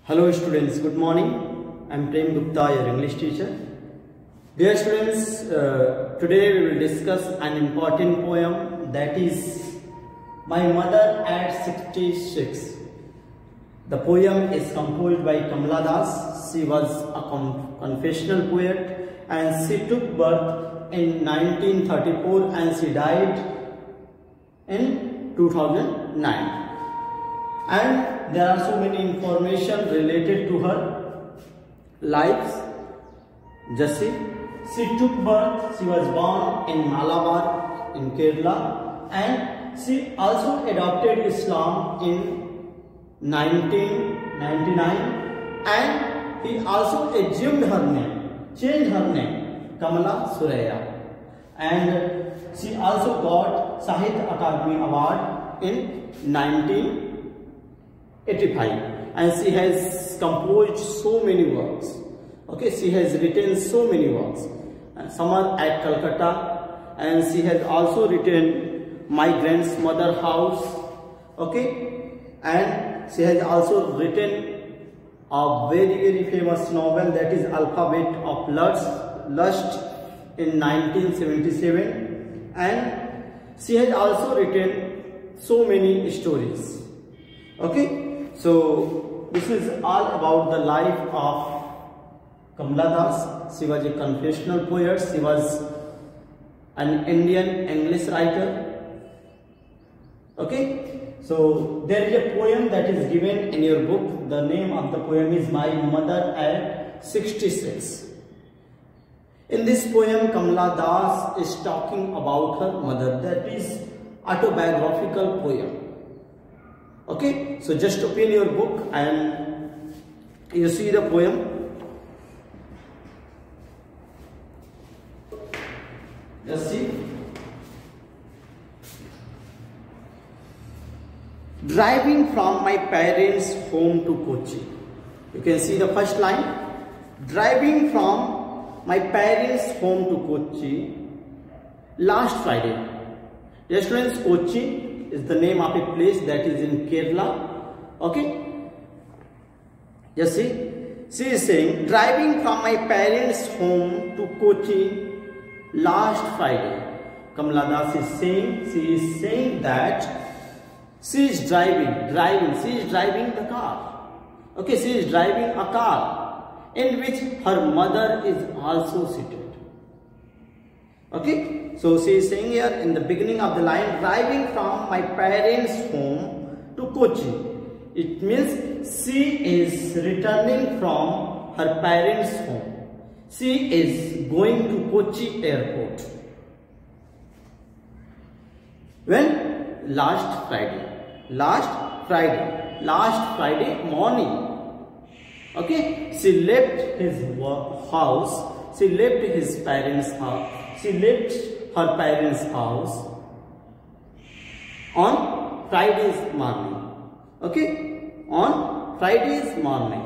Hello students, good morning. I am Prem Gupta, your English teacher. Dear students, today we will discuss an important poem, that is My Mother at 66. The poem is composed by Kamala Das. She was a confessional poet and she took birth in 1934 and she died in 2009. And there are so many information related to her lives. Just see, she took birth, she was born in Malabar in Kerala, and she also adopted Islam in 1999, and he also assumed her name, changed her name, Kamala Suraya, and she also got Sahitya Akademi Award in 1985, and she has composed so many works. Okay, she has written so many works. Some are at Calcutta, and she has also written My Grandmother House. Okay, and she has also written a very famous novel, that is Alphabet of Lust in 1977, and she has also written so many stories. Okay. So this is all about the life of Kamala Das. She was a confessional poet. She was an Indian English writer. Okay. So there is a poem that is given in your book. The name of the poem is My Mother at 66. In this poem, Kamala Das is talking about her mother. That is autobiographical poem. Okay, so just open your book and you see the poem. Just see. Driving from my parents' home to Kochi. You can see the first line. Driving from my parents' home to Kochi last Friday. Yes, students, Kochi is the name of a place that is in Kerala. Okay, just see, she is saying, driving from my parents' home to Kochi last Friday. Kamala Das is saying, she is saying that she is driving the car. Okay, she is driving a car in which her mother is also seated. Okay, so she is saying here in the beginning of the line, driving from my parents' home to Kochi. It means she is returning from her parents' home. She is going to Kochi airport. When? Last Friday morning. Okay, she left his house. She left his parents' house. She left her parents' house on Friday's morning. Okay, on Friday's morning.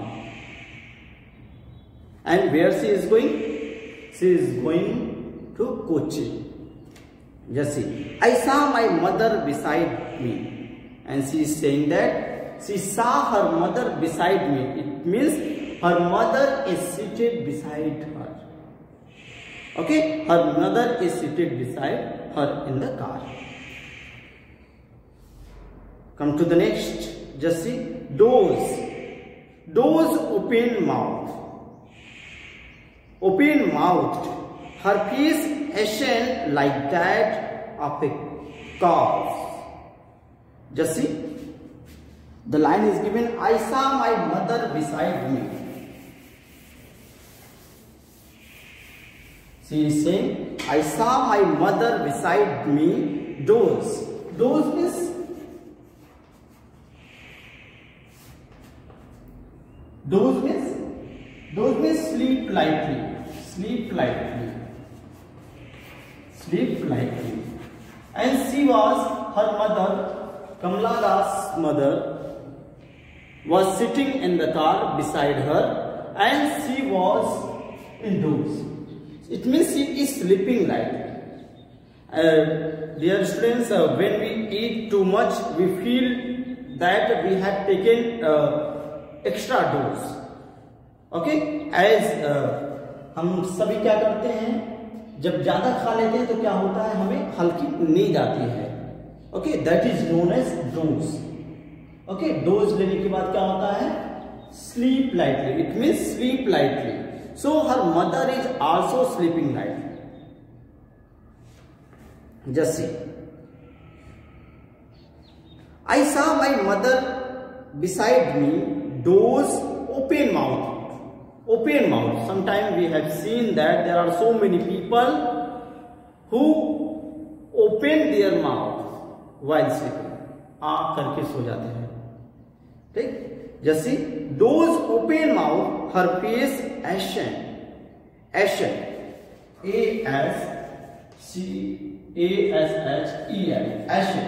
And where she is going? She is going to Kochi. Just see. I saw my mother beside me. And she is saying that she saw her mother beside me. It means her mother is seated beside her. Okay, her mother is seated beside her in the car. Come to the next. Just see. Doors open mouthed. Her face ashen like that of a calf. Just see. The line is given, I saw my mother beside me. She is saying, I saw my mother beside me. Doze means sleep lightly. And she was, her mother, Kamala Das' mother, was sitting in the car beside her, and she was in doze. It means she is sleeping lightly. Dear students, when we eat too much, we feel that we have taken extra dose. Okay, as हम सभी क्या करते हैं, जब ज्यादा खा लेते हैं तो क्या होता है, हमें हल्की नींद आती है. Okay, that is known as doze. Okay, doze लेने के बाद क्या होता है, sleep lightly. It means sleep lightly. So हर mother is also sleeping lightly. Just see, I saw my mother beside me doze open mouth. Open mouth. Sometimes we have seen that there are so many people who open their mouth while sleeping. आँख करके सो जाते हैं. ठीक, just see, doze open mouth, her face ashen. Ashen, A-S-C-A-S-H-E-N. Ashen.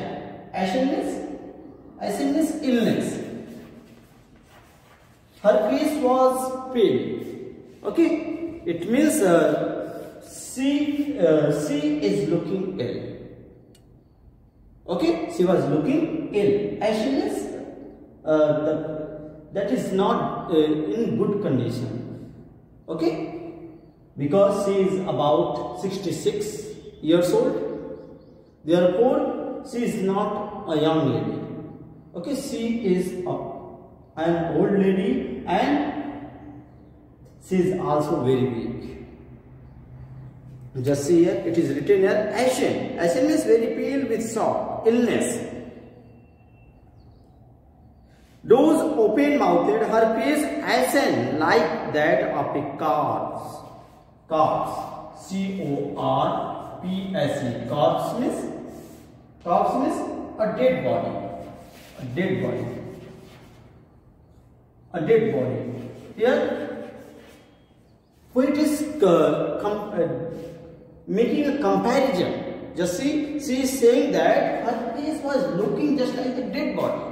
Ashen means illness. Her face was pale. Okay, it means she is looking ill. Okay, she was looking ill. Ashen is that is not in good condition. Okay, because she is about 66 years old. Therefore, she is not a young lady. Okay, she is an old lady and she is also very weak. Just see here, it is written here, ashen. Ashen means very pale with shock, illness. Those open-mouthed, her face ashen like that of a corpse. Corpse, C-O-R-P-S-E. Corpse means a dead body. A dead body. A dead body. Here, poet is making a comparison. Just see, she is saying that her face was looking just like a dead body.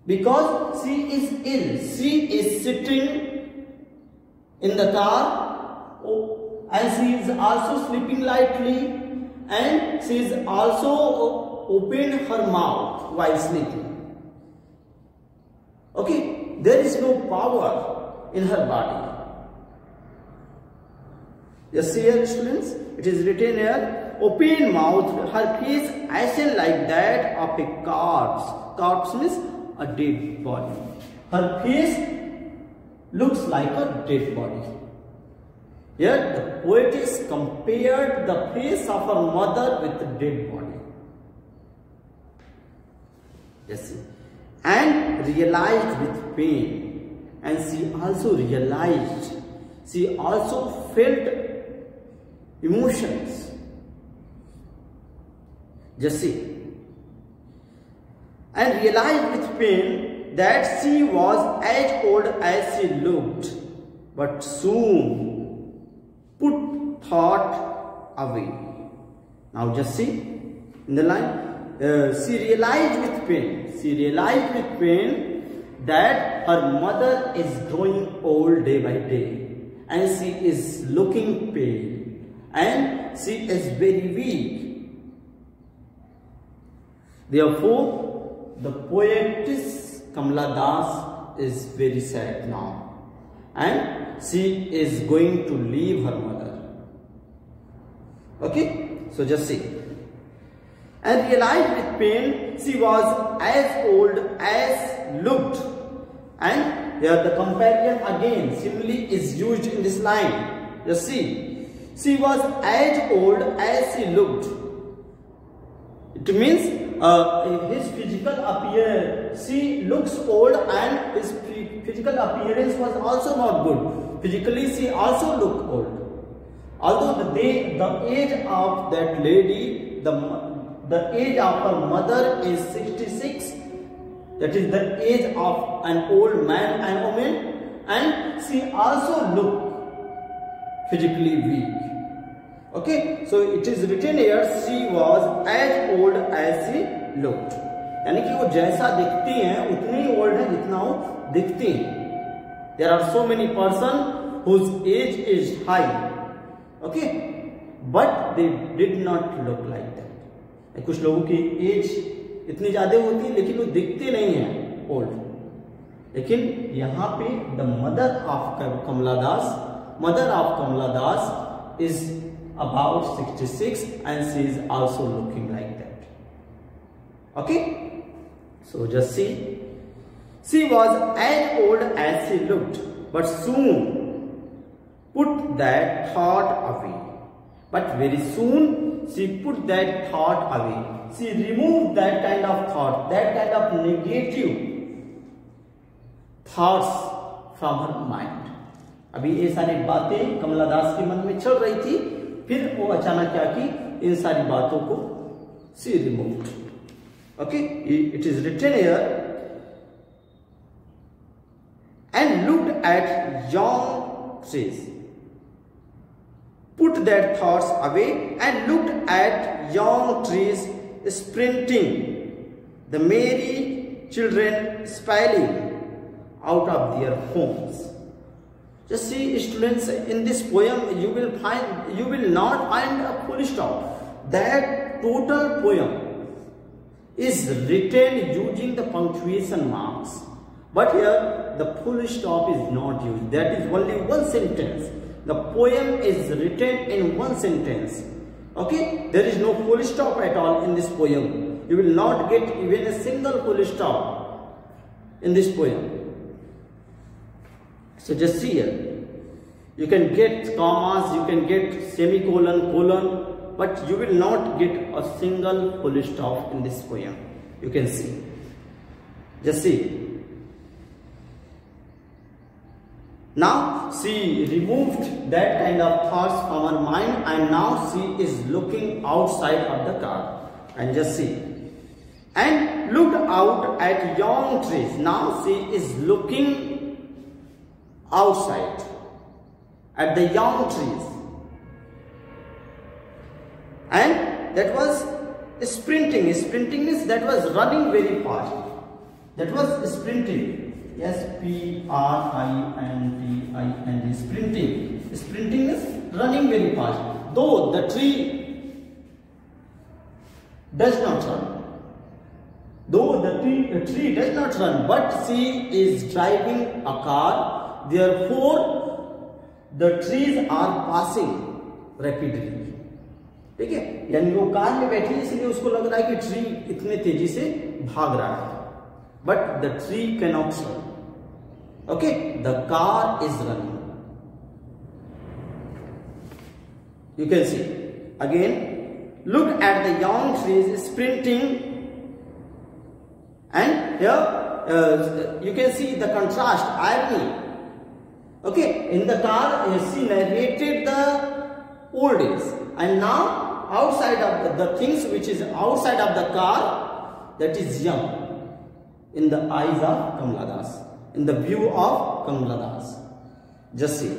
Because she is ill. She is sitting in the car and she is also sleeping lightly and she is also open her mouth while sleeping. Okay, there is no power in her body. Just see here, students, it is written here, open mouth, her face ashen like that of a corpse. Corpse means a dead body. Her face looks like a dead body. Here the poetess compared the face of her mother with the dead body. Yes, see. And realized with pain. And she also realized, she also felt emotions. Just see. And realized with pain that she was as old as she looked, but soon put thought away. Now just see in the line, she realized with pain. She realized with pain that her mother is growing old day by day, and she is looking pale, and she is very weak. Therefore, the poetess Kamala Das is very sad now, and she is going to leave her mother. Okay, so just see. And realized with pain she was as old as looked. And here the comparison again, simile is used in this line. Just see. She was as old as she looked. It means his physical appearance, she looks old and his physical appearance was also not good. Physically she also looked old. Although the age of that lady, the age of her mother is 66, that is the age of an old man and woman, and she also looked physically weak. Okay, so it is written here, she was as old as she looked. यानी कि वो जैसा दिखती हैं उतनी ही old है जितना वो दिखती हैं. There are so many person whose age is high, okay, but they did not look like that. कुछ लोगों की एज इतनी ज्यादा होती है लेकिन वो दिखते नहीं हैं ओल्ड. लेकिन यहाँ पे the mother of Kamala Das is about 66 and she is also looking like that. Okay, so just see, she was as old as she looked, but soon put that thought away. But very soon she put that thought away. She removed that kind of thought, that kind of negative thoughts from her mind. अभी ये सारी बातें कमला दास के मन में चल रही थी, फिर वो अचानक क्या की, इन सारी बातों को she removed. Okay, it is written here, and looked at young trees, put their thoughts away, and looked at young trees sprinting, the merry children spilling out of their homes. Just see, students, in this poem you will not find a full stop. That total poem is written using the punctuation marks, but here the full stop is not used. That is only one sentence. The poem is written in one sentence. Okay, there is no full stop at all in this poem. You will not get even a single full stop in this poem. So just see here, you can get commas, you can get semicolon, colon, but you will not get a single full stop in this poem. You can see, just see. Now she removed that kind of thoughts from her mind, and now she is looking outside of the car. And just see, and looked out at young trees. Now she is looking outside at the young trees, and that was sprinting. Sprinting is that was running very fast. That was sprinting. S-P-R-I-N-T-I-N-G, sprinting. Sprinting is running very fast. Though the tree does not run. Though the tree does not run, but she is driving a car. Therefore, the trees are passing rapidly. ठीक है, यानी वो car में बैठी इसलिए उसको लग रहा है कि ट्री इतने तेजी से भाग रहा है, but the tree cannot run. Okay, the car is running. You can see again. Look at the young trees sprinting, and here you can see the contrast, irony. Okay, in the car she narrated the old days, and now outside of the things which is outside of the car, that is young, in the eyes of Kamala Das, in the view of Kamala Das. Just see.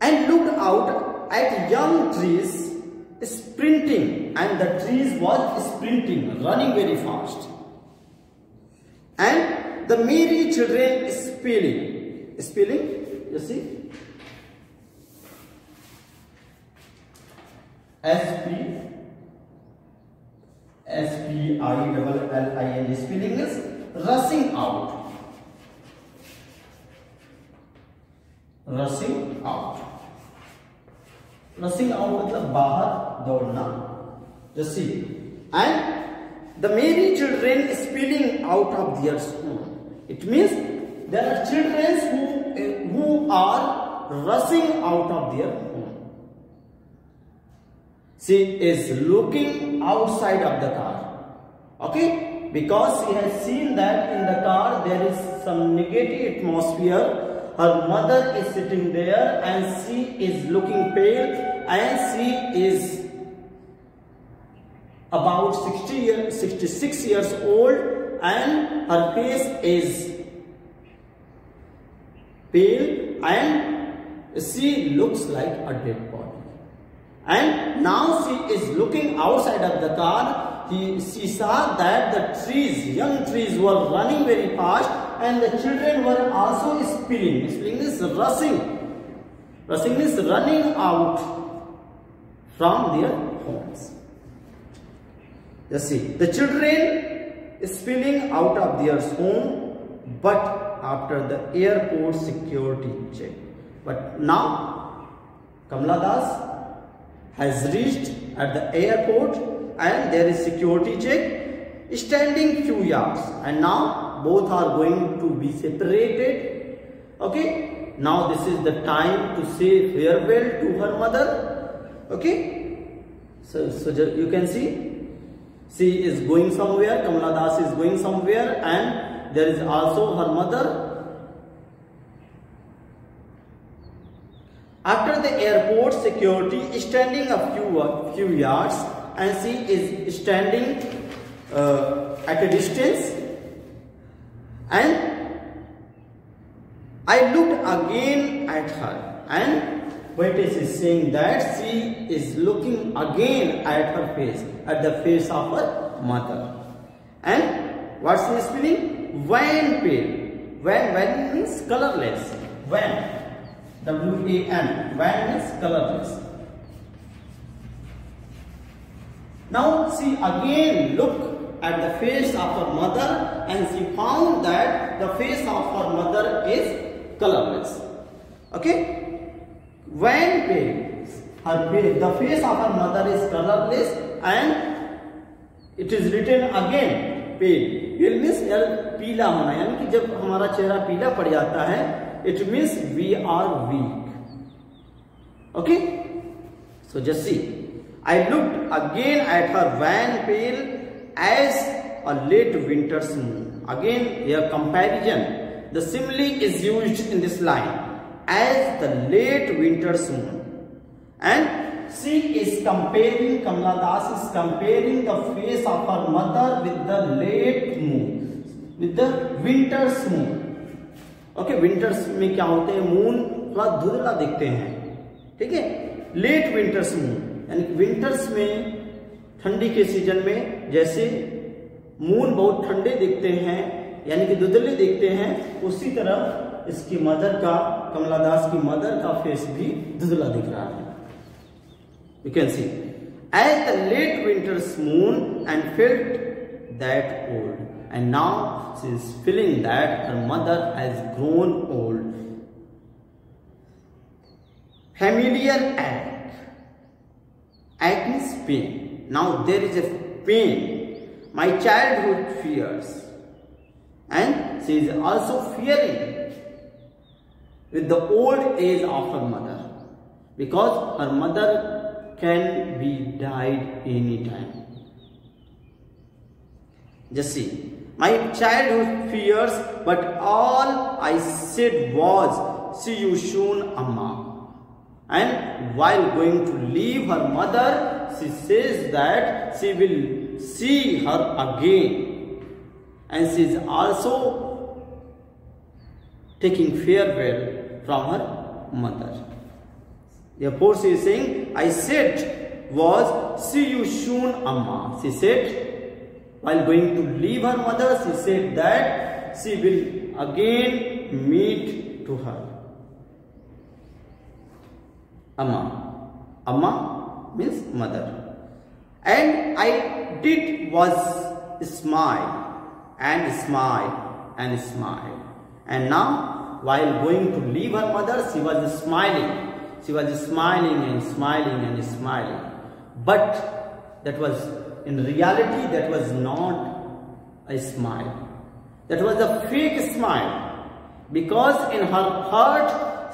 And looked out at young trees sprinting, and the trees was sprinting, running very fast, and the merry children spilling. You see, S-P-I-L-L-I-N, spilling is rushing out. Rushing out मतलब बाहर दौड़ना. Just see, and the merry children spilling out of their school. It means there are children who are rushing out of their home. She is looking outside of the car. Okay, because she has seen that in the car there is some negative atmosphere. Her mother is sitting there, and she is looking pale, and she is about 66 years old, and her face is pale, and she looks like a dead body. And now she is looking outside of the car. She saw that the trees, young trees, were running very fast, and the children were also spilling. Spilling is rushing. Rushing is running out from their homes. Just see, the children spilling out of their home, but after the airport security check. But now Kamala Das has reached at the airport and there is security check, standing few yards, and now both are going to be separated. Okay, now this is the time to say farewell to her mother. Okay, so you can see, she is going somewhere, Kamala Das is going somewhere, and there is also her mother. After the airport security, standing a few yards, and she is standing at a distance, and I looked again at her, and Poetess is saying that she is looking again at her face, at the face of her mother. And what she is feeling? Wan pale. Wan means colorless. Wan. W-A-N. Wan means colorless. Now she again looked at the face of her mother, and she found that the face of her mother is colorless. Okay? Wan pale. The face of her mother is colorless, and it is written again pale. Pale means पीला होना, यानी कि जब हमारा चेहरा पीला पड़ जाता है, it means we are weak. Okay? So just see, I looked again at her wan pale as a late winter's moon. Again, here comparison. The simile is used in this line. As the late winter's moon, and she is comparing, Kamala Das is comparing the face of her mother with the late moon, with the winter's moon. Okay, winters में क्या होते हैं? Moon थोड़ा धुंधला दिखते हैं, ठीक है? लेट विंटर्स मून, यानी विंटर्स में ठंडी के सीजन में जैसे मून बहुत ठंडे दिखते हैं, यानी कि धुंधले दिखते हैं, उसी तरह इसकी मदर का, कमला दास की मदर का फेस भी धुंधला दिख रहा है. You can see, as the late winter's moon, and felt that old, and now she is feeling that her mother has grown old. Familiar ache. Ache means pain. Now there is a pain. My childhood fears, and she is also fearing with the old age of her mother, because her mother can be died anytime. Just see, my childhood fears, but all I said was, see you soon, Amma. And while going to leave her mother, she says that she will see her again, and she is also taking farewell from her mother. Therefore she is saying, I said was, see you soon, Amma. She said, while going to leave her mother, she said that she will again meet to her. Amma. Amma means mother. And I did was smile and smile and smile. And now, while going to leave her mother, she was smiling. She was smiling and smiling and smiling. But that was, in reality, that was not a smile. That was a fake smile. Because in her heart,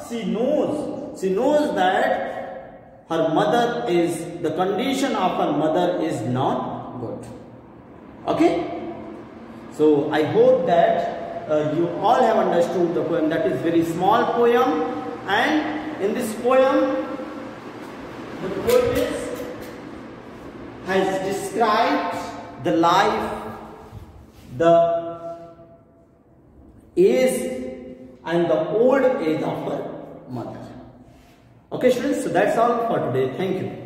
she knows that her mother is, the condition of her mother is not good. Okay? So I hope that you all have understood the poem. That is very small poem, and in this poem the poetess has described the life, the age and the old age of her mother. Okay students, so that's all for today. Thank you.